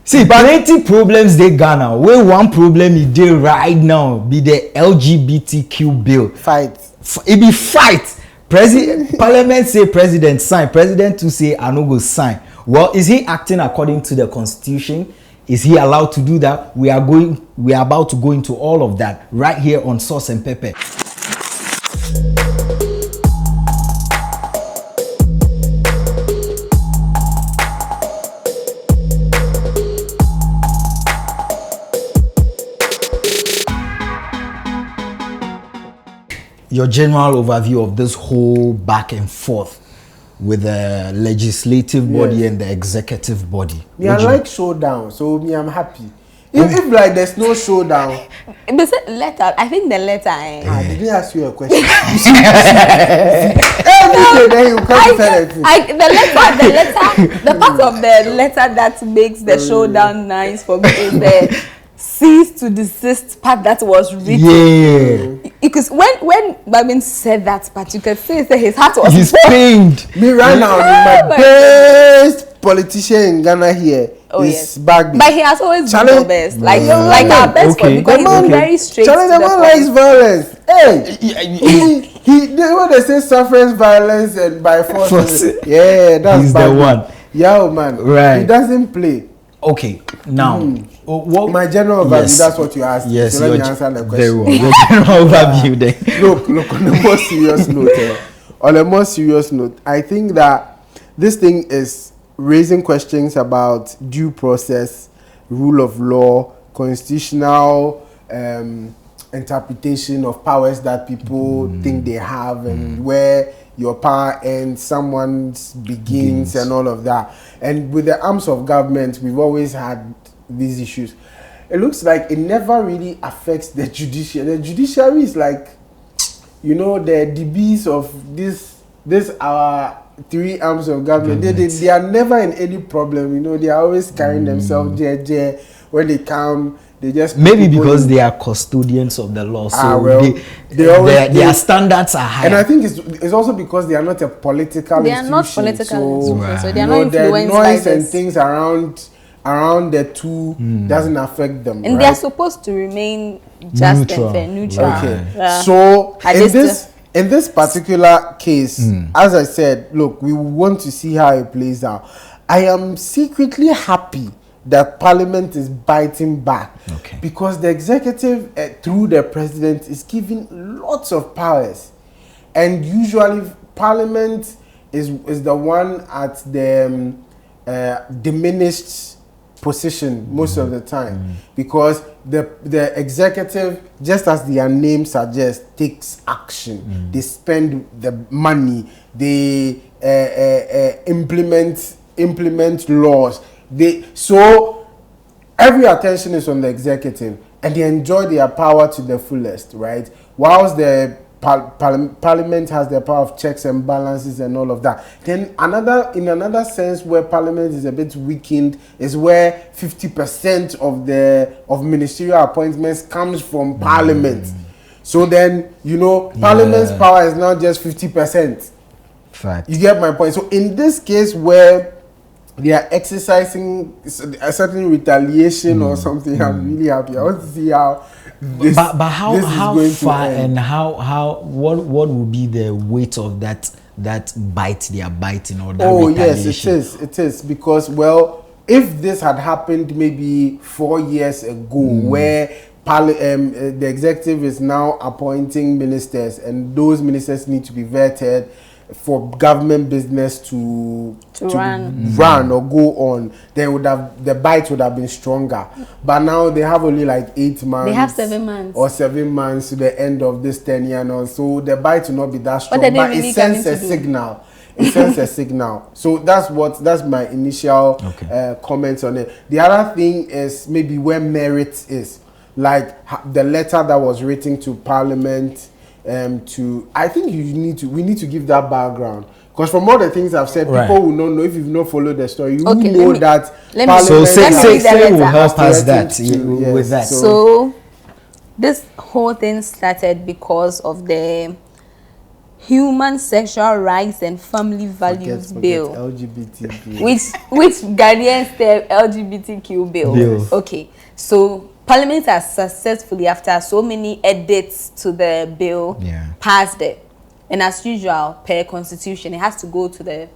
See, plenty problems they Ghana. Where one problem is there right now be the LGBTQ bill. Fight. It be fight. Parliament say president sign. President to say I no go sign. Well, is he acting according to the constitution? Is he allowed to do that? We are about to go into all of that right here on Sauce and Pepper. Your general overview of this whole back and forth with the legislative body and the executive body. Me, I like showdown, so me, I'm happy. If like there's no showdown, letter. I think the letter. I didn't ask you a question. Then you can't tell it. The part of the letter that makes the showdown nice for me is the cease to desist part that was written. Yeah. Because when Bagbin said that part, you could see that his heart was pained. Me right now, my best politician in Ghana here is Bagbin. But he has always been the best. Like our best because he's very straight. Charlie, the man likes violence. Hey, when they say suffers violence and by force, yeah, that's he's the one. Yeah, man. Right. He doesn't play. Okay, now what my general overview, that's what you asked. Yes, so let me answer the question. Very well. Your general overview then. Look, on a more serious note, I think that this thing is raising questions about due process, rule of law, constitutional interpretation of powers that people think they have, and where your power ends, someone's begins, and all of that. And with the arms of government, we've always had these issues. It looks like it never really affects the judiciary. The judiciary is like, the DBs of this our three arms of government. They are never in any problem. They are always carrying themselves when they come. They just maybe because they are custodians of the law, so their standards are high. And I think it's also because they are not a political institution. They are not political institutions, so they are not influenced by this. The noise and things around the two doesn't affect them. And they are supposed to remain just neutral. And fair, neutral. Okay. So in this particular case, as I said, look, we want to see how it plays out. I am secretly happy that Parliament is biting back, because the executive through the president is giving lots of powers, and usually Parliament is the one at the diminished position most of the time, because the executive, just as their name suggests, takes action. They spend the money, they implement laws. So every attention is on the executive, and they enjoy their power to the fullest, right? Whilst the Parliament has the power of checks and balances and all of that. Then in another sense where Parliament is a bit weakened is where 50% of ministerial appointments comes from Parliament. So then Parliament's power is now just 50%. Fact. You get my point. So in this case where they are exercising a certain retaliation or something, I'm really happy. I want to see how this, but how going far to end. And what will be the weight of that bite they are biting, or that retaliation? Yes, it is because if this had happened maybe 4 years ago, where the executive is now appointing ministers, and those ministers need to be vetted for government business to run or go on, then the bite would have been stronger. But now they have only like 8 months. They have 7 months. Or 7 months to the end of this tenure, and so the bite will not be that strong. But it sends a signal. It sends a signal. So that's my initial comments on it. The other thing is maybe where merit is, like the letter that was written to Parliament. I think we need to give that background, because from all the things I've said, people will not know. If you've not followed the story, you will know that Parliament. So say will help us with that. So this whole thing started because of the Human Sexual Rights and Family Values Bill. LGBTQ. Which Ghanaians the LGBTQ bill. Okay, so Parliament has successfully, after so many edits to the bill, passed it. And as usual, per constitution, it has to go to the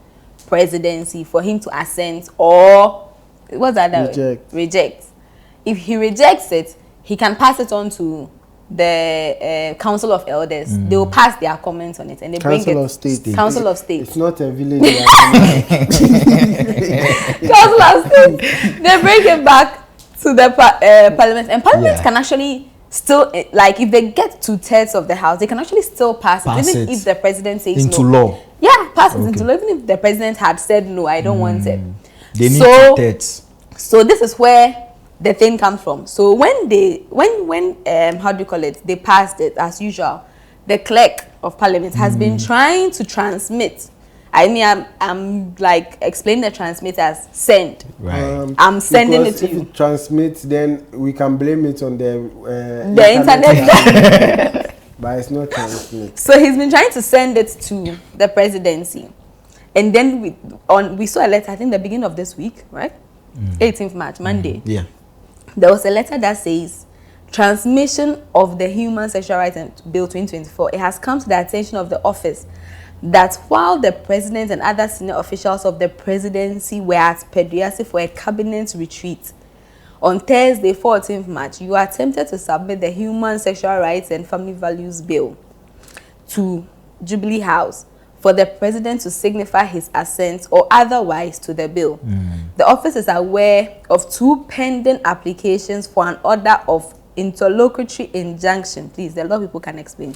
presidency for him to assent or what's that? Reject. If he rejects it, he can pass it on to the Council of Elders. They will pass their comments on it and they bring it. Council of State. It's not a village. Council of State. They bring it back to the Parliament, and Parliament can actually still, like, if they get 2/3 of the House, they can actually still pass it, even if the president says into no. law. Yeah, pass it into law, even if the president had said no, I don't want it. They need 2/3. So this is where the thing comes from. So when how do you call it? They passed it as usual. The clerk of Parliament has been trying to transmit. I mean, I'm like explaining the transmit as send. Right. I'm sending it to you. If it transmits, then we can blame it on the internet. But it's not transmit. So he's been trying to send it to the presidency, and then we saw a letter. I think the beginning of this week, right? 18th March, Monday. Yeah. There was a letter that says, transmission of the Human Sexual Rights Bill 2024. It has come to the attention of the office that while the president and other senior officials of the presidency were at Peduasi for a cabinet retreat on Thursday, 14th March, you attempted to submit the Human Sexual Rights and Family Values Bill to Jubilee House for the president to signify his assent or otherwise to the bill. The office is aware of 2 pending applications for an order of interlocutory injunction. Please, a lot of people can explain.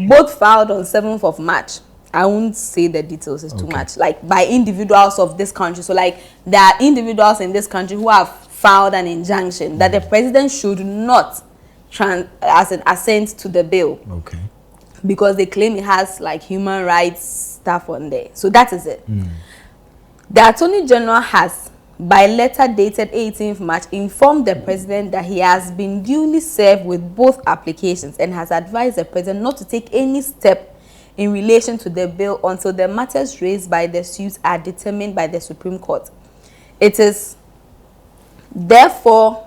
Both filed on 7th of March. I won't say the details, it's too much. Like by individuals of this country. So like there are individuals in this country who have filed an injunction that the president should not as an assent to the bill. Okay. Because they claim it has like human rights stuff on there. So that is it. The Attorney General has, by letter dated 18th March, informed the president that he has been duly served with both applications and has advised the president not to take any step in relation to the bill until the matters raised by the suits are determined by the Supreme Court. It is therefore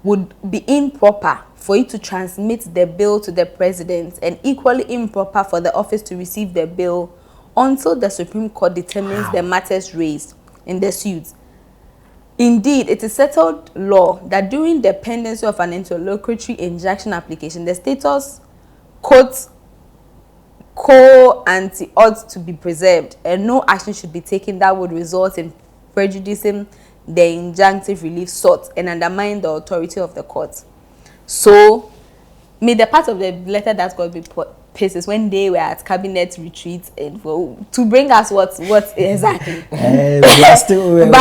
would be improper for you to transmit the bill to the president and equally improper for the office to receive the bill until the Supreme Court determines the matters raised in the suits. Indeed, it is settled law that during the pendency of an interlocutory injunction application, the status quote co-ante ought to be preserved and no action should be taken that would result in prejudicing the injunctive relief sought and undermine the authority of the court. So, the part of the letter that's going to be pissed is when they were at cabinet retreat and to bring us what exactly. we are still going to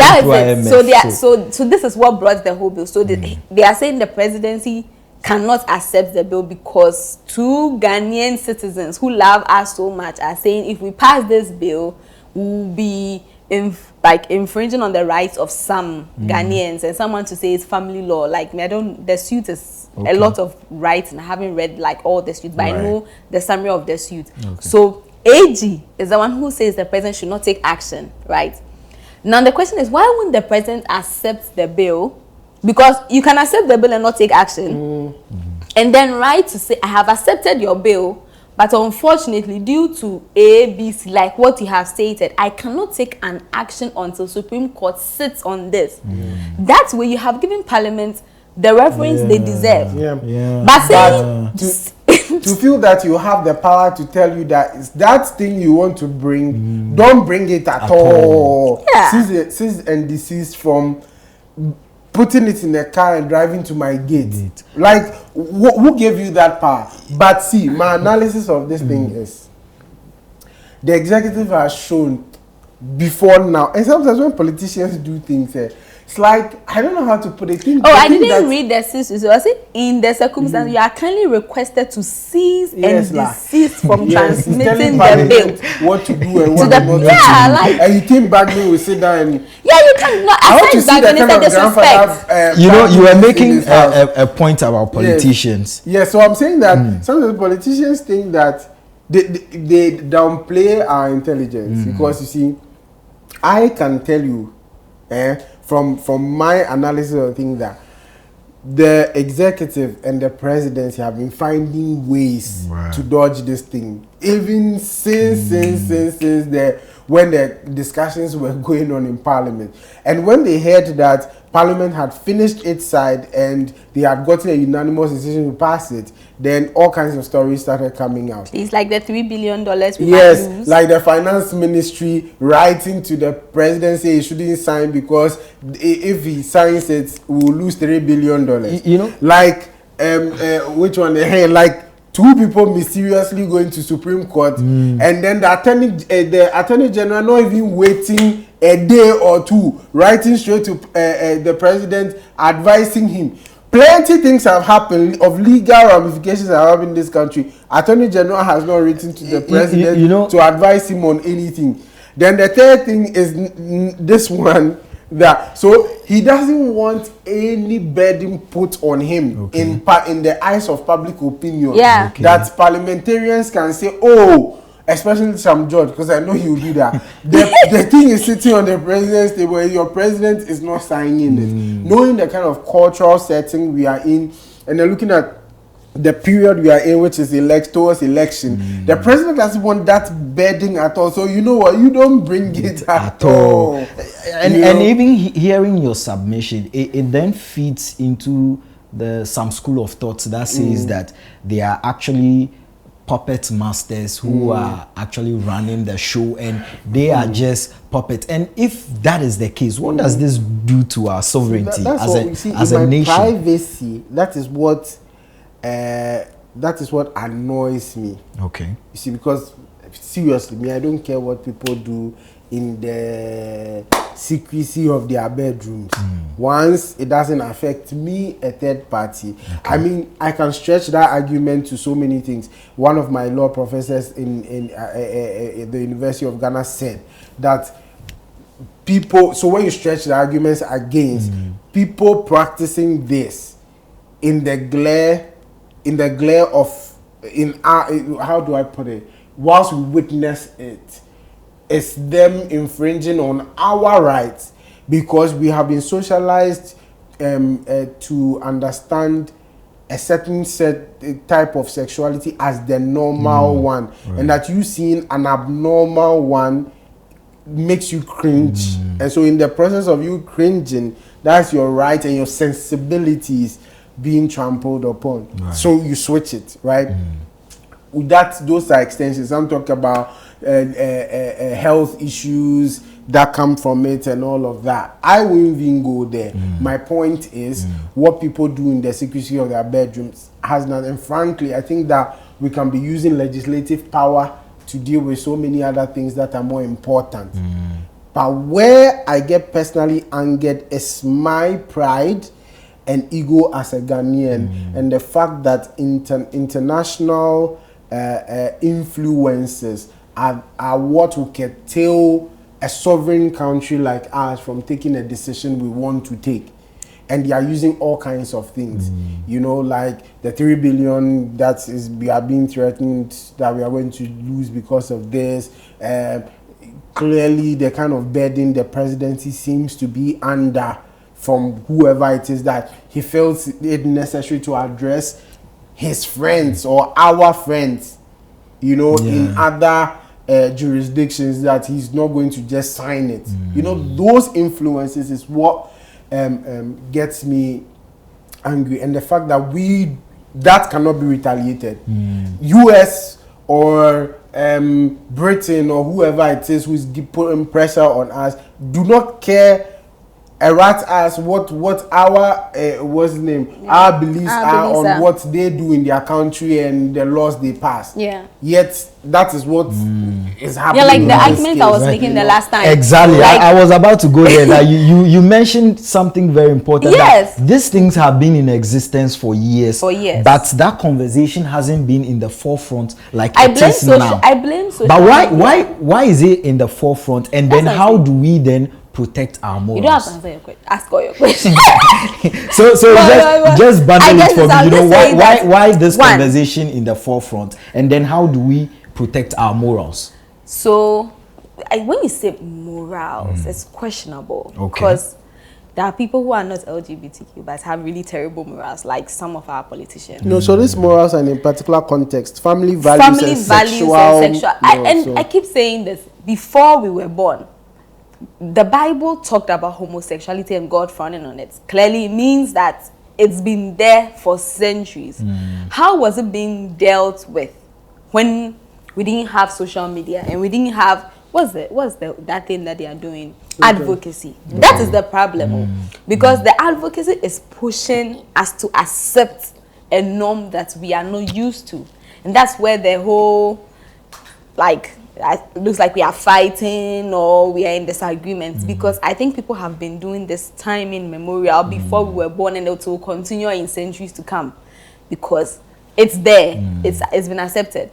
IMF. So this is what brought the whole bill. So they are saying the presidency cannot accept the bill because 2 Ghanaian citizens who love us so much are saying if we pass this bill, we'll be infringing on the rights of some Ghanaians, and someone to say it's family law. Like the suit is a lot of rights, and I haven't read like all the suits, but I know the summary of the suit. So AG is the one who says the president should not take action, right? Now the question is, why wouldn't the president accept the bill? Because you can accept the bill and not take action, and then write to say I have accepted your bill, but unfortunately due to A, B, C, like what you have stated, I cannot take an action until Supreme Court sits on this. That's where you have given Parliament the reference they deserve. But to feel that you have the power to tell you that it's that thing you want to bring, don't bring it at all. Cease and desist from putting it in the car and driving to my gate. Like, who gave you that power? But see, my analysis of this thing is the executive has shown before now, and sometimes when politicians do things, it's like, I don't know how to put it. I didn't read the cease. So I said, in the circumstance, you are kindly requested to cease and desist from transmitting the bill. What to do and what not to do. And you think Bagbin will sit down and... you can not. I want to see the kind of grandfather... you were making a point about politicians. So I'm saying that some of the politicians think that they downplay our intelligence because you see, I can tell you, from my analysis of things that the executive and the presidency have been finding ways to dodge this thing, even since when the discussions were going on in Parliament. And when they heard that Parliament had finished its side and they had gotten a unanimous decision to pass it, then all kinds of stories started coming out. It's like the $3 billion we might lose. Like the finance ministry writing to the presidency he shouldn't sign because if he signs it, we will lose $3 billion. You know, like which one? Like 2 people mysteriously going to Supreme Court, and then the attorney general not even waiting a day or 2, writing straight to the president, advising him. Plenty things have happened of legal ramifications have happened in this country. Attorney general has not written to the president to advise him on anything. Then the third thing is this one. That so he doesn't want any burden put on him in the eyes of public opinion. That parliamentarians can say, oh, especially some judge, because I know he will do that. The thing is sitting on the president's table and your president is not signing it. Knowing the kind of cultural setting we are in, and then looking at the period we are in, which is towards election, the president doesn't want that burden at all. So you know what? You don't bring it at all. And even hearing your submission, it then feeds into some school of thoughts that says that they are actually puppet masters who are actually running the show, and they are just puppets. And if that is the case, what does this do to our sovereignty as a nation? Privacy. That is what annoys me. Okay. You see, because seriously, me, I don't care what people do in the secrecy of their bedrooms. Once it doesn't affect me, a third party. I mean, I can stretch that argument to so many things. One of my law professors in the University of Ghana said that people. So when you stretch the arguments against people practicing this in the glare of how do I put it? Whilst we witness it, it's them infringing on our rights because we have been socialized to understand a certain type of sexuality as the normal one, and that you seeing an abnormal one makes you cringe. And so in the process of you cringing, that's your right and your sensibilities being trampled upon. So you switch it, right? Those are extensions. I'm talking about health issues that come from it and all of that. I won't even go there. My point is what people do in the secrecy of their bedrooms has not. And frankly, I think that we can be using legislative power to deal with so many other things that are more important. But where I get personally angered is my pride and ego as a Ghanaian, and the fact that international influences are what will curtail a sovereign country like ours from taking a decision we want to take. And they are using all kinds of things, you know, like the 3 billion we are being threatened that we are going to lose because of this. Clearly, the kind of burden the presidency seems to be under from whoever it is, that he feels it necessary to address his friends or our friends, you know, in other jurisdictions, that he's not going to just sign it. You know, those influences is what gets me angry, and the fact that that cannot be retaliated. US or Britain or whoever it is who's putting pressure on us do not care a rat ass what our our beliefs are on what they do in their country and the laws they pass. Yet that is what is happening. Like the argument I was making the last time. Exactly. Like, I was about to go there. That you mentioned something very important. Yes. That these things have been in existence for years. But that conversation hasn't been in the forefront like it is now. I blame social. But why is it in the forefront? And then how do we then protect our morals? You don't have to answer your question. Ask all your questions. so just bundle it for me. You know, why this conversation in the forefront, and then how do we protect our morals? So, when you say morals, it's questionable. Okay. Because there are people who are not LGBTQ but have really terrible morals, like some of our politicians. No, so these morals are in a particular context, family values and sexual. I keep saying this, before we were born, the Bible talked about homosexuality and God frowning on it. Clearly, it means that it's been there for centuries. How was it being dealt with when we didn't have social media and we didn't have that thing that they are doing? Advocacy. That is the problem. Because the advocacy is pushing us to accept a norm that we are not used to. And that's where the whole, like, it looks like we are fighting or we are in disagreements. Because I think people have been doing this time immemorial before we were born, and it will continue in centuries to come. Because it's there. It's been accepted.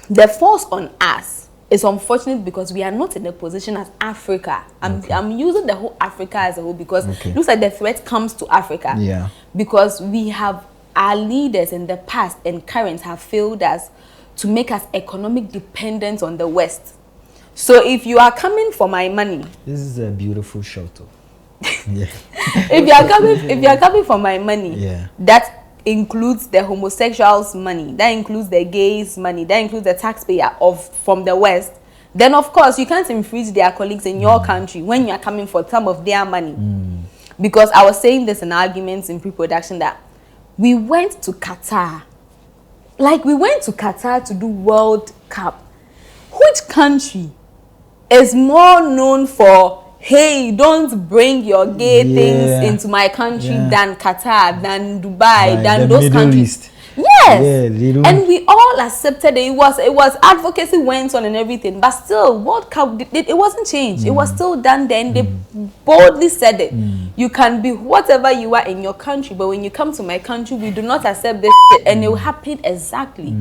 The force on us is unfortunate because we are not in a position as Africa. I'm using the whole Africa as a whole because it looks like the threat comes to Africa. Yeah. Because we have our leaders in the past and current have failed us to make us economic dependent on the West. So if you are coming for my money, this is a beautiful shot. Yeah. if you are coming for my money, that includes the homosexuals' money, that includes the gays' money, that includes the taxpayer from the West, then of course you can't infringe their colleagues in your country when you are coming for some of their money. Because I was saying this in arguments in pre-production that we went to Qatar. Like, we went to Qatar to do World Cup. Which country is more known for, hey, don't bring your gay things into my country than Qatar, than Dubai, than those Middle countries? East. Yes. And we all accepted it. It was advocacy went on and everything, but still, World Cup, it wasn't changed. It was still done then. They boldly said it. You can be whatever you are in your country, but when you come to my country, we do not accept this shit, and it will happen exactly.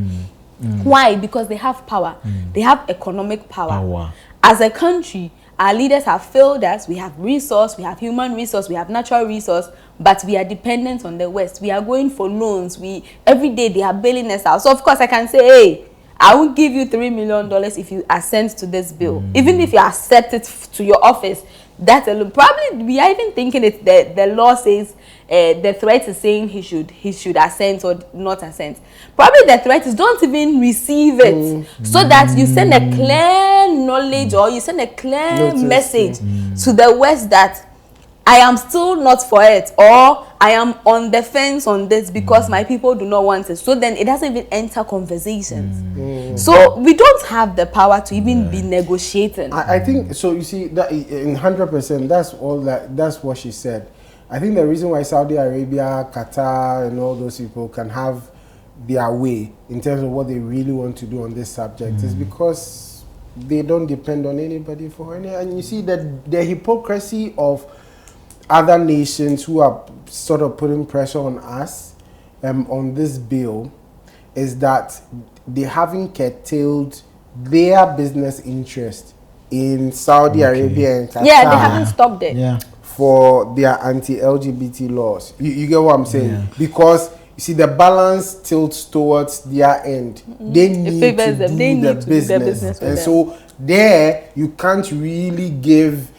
Why? Because they have power. They have economic power. As a country, our leaders have failed us. We have resource, we have human resource, we have natural resource, but we are dependent on the West. We are going for loans. Every day they are bailing us out. So of course I can say, hey, I will give you $3 million if you assent to this bill. Even if you accept it to your office, that's a probably we are even thinking the law says the threat is saying he should assent or not assent. Probably the threat is don't even receive it, so that you send a clear knowledge or you send a clear message to the West that I am still not for it, or I am on the fence on this because my people do not want it. So then it doesn't even enter conversations. So we don't have the power to even be negotiating. I think so. You see that in 100%. That's what she said. I think the reason why Saudi Arabia, Qatar, and all those people can have their way in terms of what they really want to do on this subject is because they don't depend on anybody for any. And you see that the hypocrisy of other nations who are sort of putting pressure on us on this bill is that they haven't curtailed their business interest in Saudi Arabia and Qatar. Yeah, they haven't stopped it. Yeah. For their anti-LGBT laws. You get what I'm saying? Yeah. Because you see the balance tilts towards their end. They need to do the business. And so there you can't really give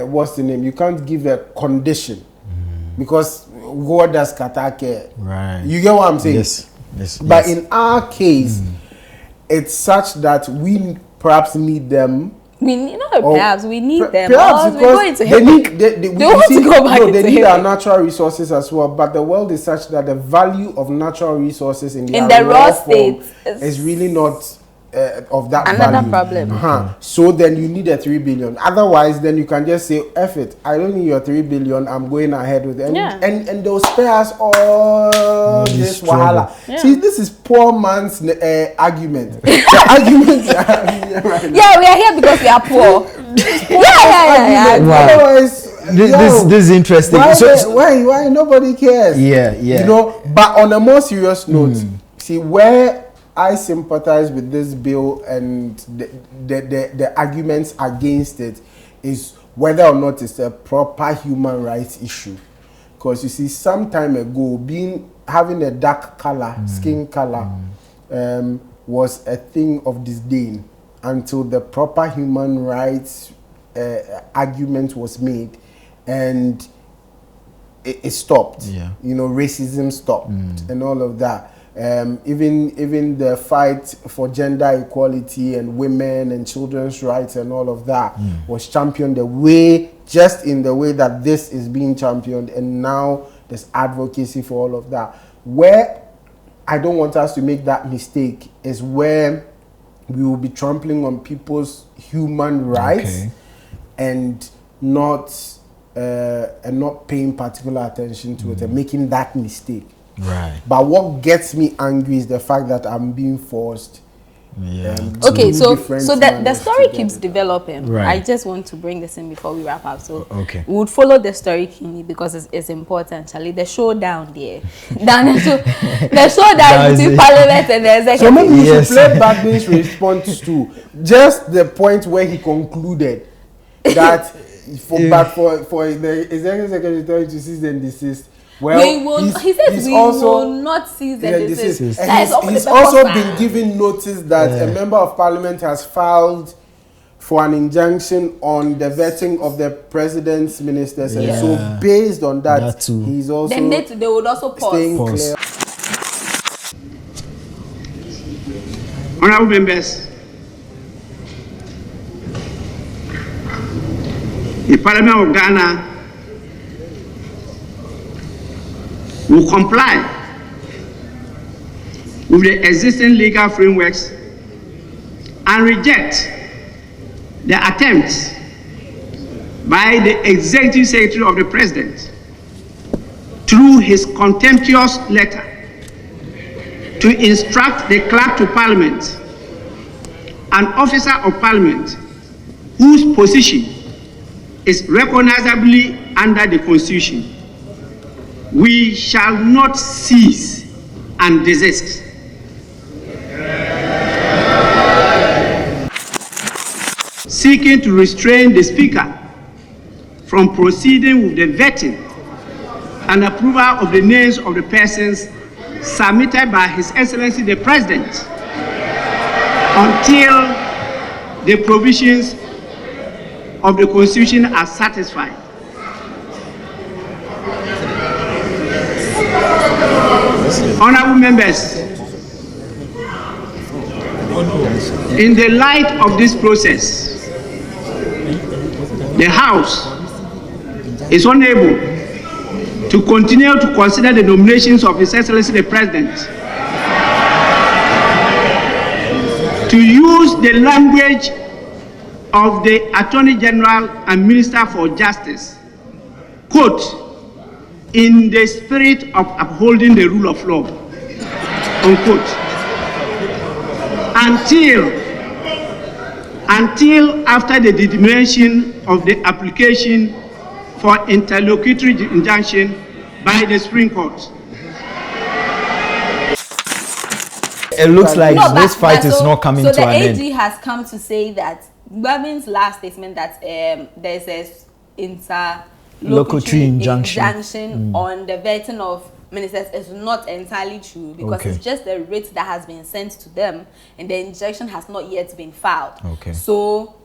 what's the name? You can't give a condition because what does Qatar care? Right. You get what I'm saying? Yes. But in our case, it's such that we perhaps need them. We need them. Perhaps because we're going to they want to go back. No, they need our him. natural resources as well. But the world is such that the value of natural resources in the raw state is really not of that another value. problem. So then you need a 3 billion. Otherwise, then you can just say, F it. I don't need your 3 billion. I'm going ahead with it. And they'll spare us all this wahala. Yeah. See, this is poor man's argument. The argument. Yeah, we are here because we are poor. Yeah. Wow. Otherwise, this is interesting. Why nobody cares? Yeah. You know, but on a more serious note, see where I sympathize with this bill and the arguments against it is whether or not it's a proper human rights issue. Because you see, some time ago, having a dark color, skin color, was a thing of disdain until the proper human rights argument was made, and it stopped. Yeah. You know, racism stopped and all of that. Even the fight for gender equality and women and children's rights and all of that was championed just in the way that this is being championed, and now there's advocacy for all of that. Where I don't want us to make that mistake is where we will be trampling on people's human rights and not paying particular attention to it and making that mistake. Right. But what gets me angry is the fact that I'm being forced. Okay, so the story keeps developing. Right. I just want to bring this in before we wrap up. So we would follow the story keenly because it's important. Charlie, the showdown there, the showdown between Parliament and the executive. So maybe we should play Bagbin's response to just the point where he concluded that for the executive secretary to cease and desist. Well, he says we will not cease and desist. He's also been given notice that a member of parliament has filed for an injunction on the vetting of the president's ministers, and so based on that he's also then they would also pause. Honorable members, the Parliament of Ghana will comply with the existing legal frameworks and reject the attempts by the Executive Secretary of the President through his contemptuous letter to instruct the Clerk to Parliament, an officer of Parliament whose position is recognizably under the Constitution. We shall not cease and desist. Seeking to restrain the Speaker from proceeding with the vetting and approval of the names of the persons submitted by His Excellency the President until the provisions of the Constitution are satisfied. Honorable members, in the light of this process, the House is unable to continue to consider the nominations of His Excellency the President, to use the language of the Attorney General and Minister for Justice, quote, in the spirit of upholding the rule of law, unquote, until after the determination of the application for interlocutory injunction by the Supreme Court. It looks like this fight is not coming to an end. So the AG has come to say that Bagbin's last statement that there's a interlocutory injunction on the vetting of ministers is not entirely true, because it's just a writ that has been sent to them and the injunction has not yet been filed. So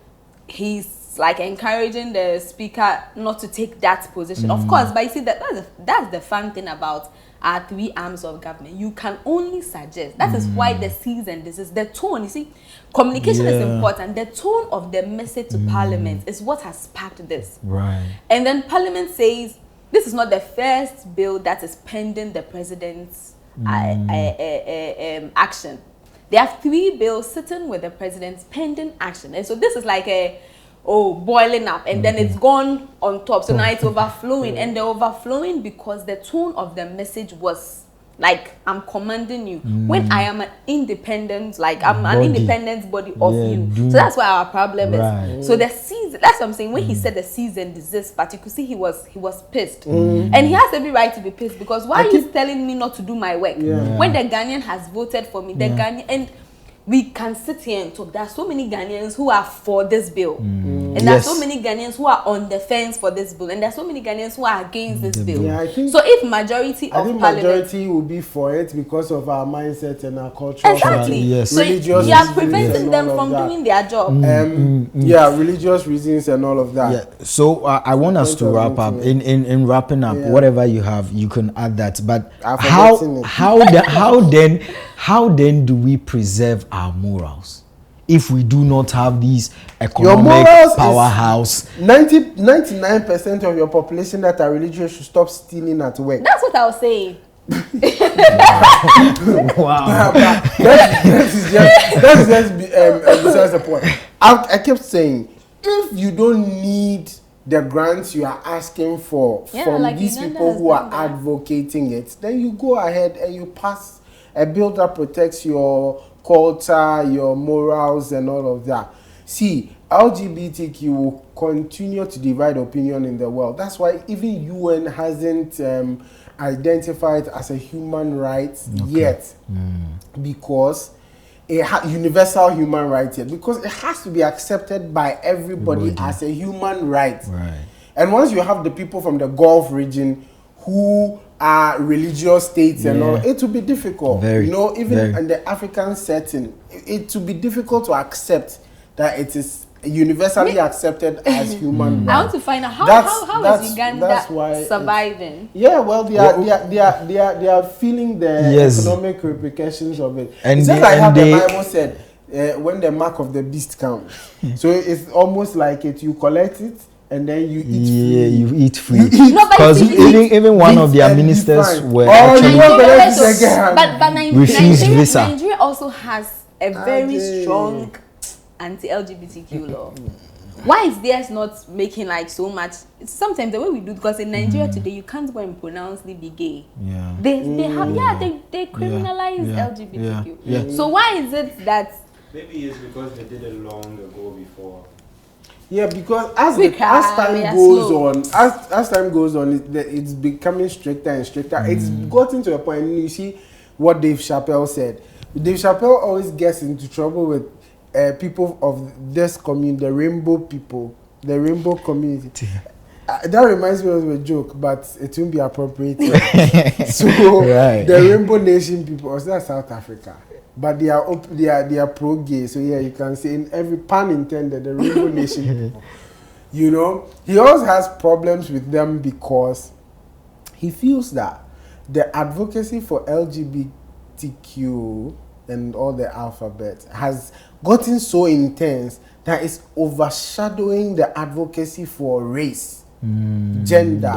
he's like encouraging the Speaker not to take that position. Of course, but you see that's the fun thing about our three arms of government. You can only suggest. That is why the cease and desist, the tone, you see, communication is important. The tone of the message to Parliament is what has sparked this. Right. And then Parliament says this is not the first bill that is pending the President's action. There are 3 bills sitting with the President's pending action. And so this is like boiling up, and then it's gone on top. So now it's overflowing, and they're overflowing because the tone of the message was like, I'm commanding you when I am an independent, an independent body of you. So that's why our problem is. So the cease, that's what I'm saying. When he said the cease and desist, but you could see he was pissed, and he has every right to be pissed, because why are you telling me not to do my work when the Ghanaian has voted for me? The Ghanaian, and we can sit here and talk. There are so many Ghanaians who are for this bill. And there are so many Ghanaians who are on the fence for this bill, and there are so many Ghanaians who are against this bill. Yeah, I think, so if majority of parliament, majority will be for it because of our mindset and our culture. Exactly. Yes. So you are preventing them from doing their job. Yeah, religious reasons and all of that. Yeah. So I want us to wrap up. In wrapping up, whatever you have, you can add that. But how then do we preserve our morals if we do not have these economic powerhouse? 99% of your population that are religious should stop stealing at work. That's what I was saying. Wow. That's just besides the point. I kept saying, if you don't need the grants you are asking for from like these people who are advocating it, then you go ahead and you pass a bill that protects your culture, your morals, and all of that. See, LGBTQ will continue to divide opinion in the world. That's why even UN hasn't identified as a human right yet, because universal human right yet, because it has to be accepted by everybody as a human right. And once you have the people from the Gulf region who are religious states and all, it will be difficult. Even in the African setting, it will be difficult to accept that it is universally accepted as human right. I want to find out how is Uganda surviving? Yeah, well, they are feeling the economic repercussions of it. And it's just like how the Bible said, when the mark of the beast comes. So it's almost like you collect it and then you eat free. Yeah, you eat free. Because even one of their ministers were refused visa. Nigeria also has a very strong anti-LGBTQ law. Why is theirs not making like so much? It's sometimes the way we do, because in Nigeria today you can't go and pronouncedly be gay. They criminalize LGBTQ. So why is it that? Maybe it's because they did it long ago before. Yeah, because as time goes on, it's becoming stricter and stricter. It's gotten to a point. You see what Dave Chappelle said. Dave Chappelle always gets into trouble with people of this community, the rainbow people, the rainbow community. That reminds me of a joke, but it won't be appropriate. The Rainbow Nation people, that's South Africa, but they are pro-gay. So yeah, you can say in every pun intended, the Rainbow Nation people. You know, he always has problems with them because he feels that the advocacy for LGBTQ and all the alphabet has gotten so intense that it's overshadowing the advocacy for race, gender,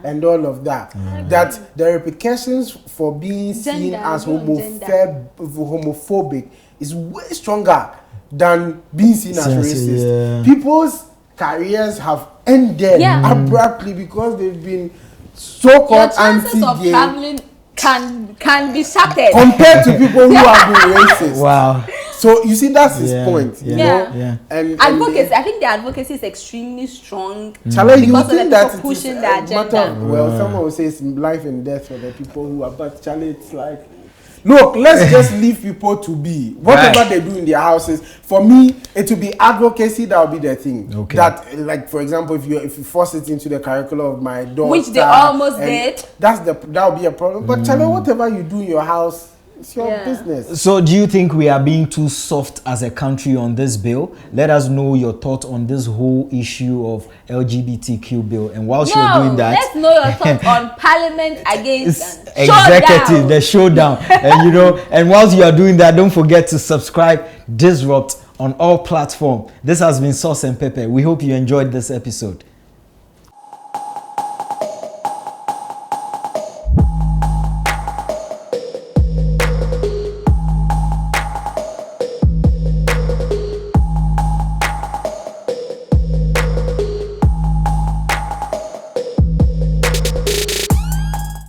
and all of that. That the repercussions for being seen as homophobic is way stronger than being seen as racist. People's careers have ended abruptly because they've been so-called anti-gay. Can be shattered compared to people who have been racist. Wow. So you see, that's his point. You know? And advocacy. I think the advocacy is extremely strong. Charlie, you think that pushing the agenda. Well, someone will say it's life and death for the people who are, but Charlie, it's like, look, let's just leave people to be whatever they do in their houses. For me, it will be advocacy that will be the thing. That, like, for example, if you force it into the curriculum of my daughter, which they almost did, that will be a problem. But Charlie, whatever you do in your house, it's your business. So do you think we are being too soft as a country on this bill? Let us know your thoughts on this whole issue of LGBTQ bill. And whilst you're doing that, let's know your thoughts on Parliament against executive, the showdown. And and whilst you are doing that, don't forget to subscribe, disrupt on all platforms. This has been Sauce and Pepper. We hope you enjoyed this episode.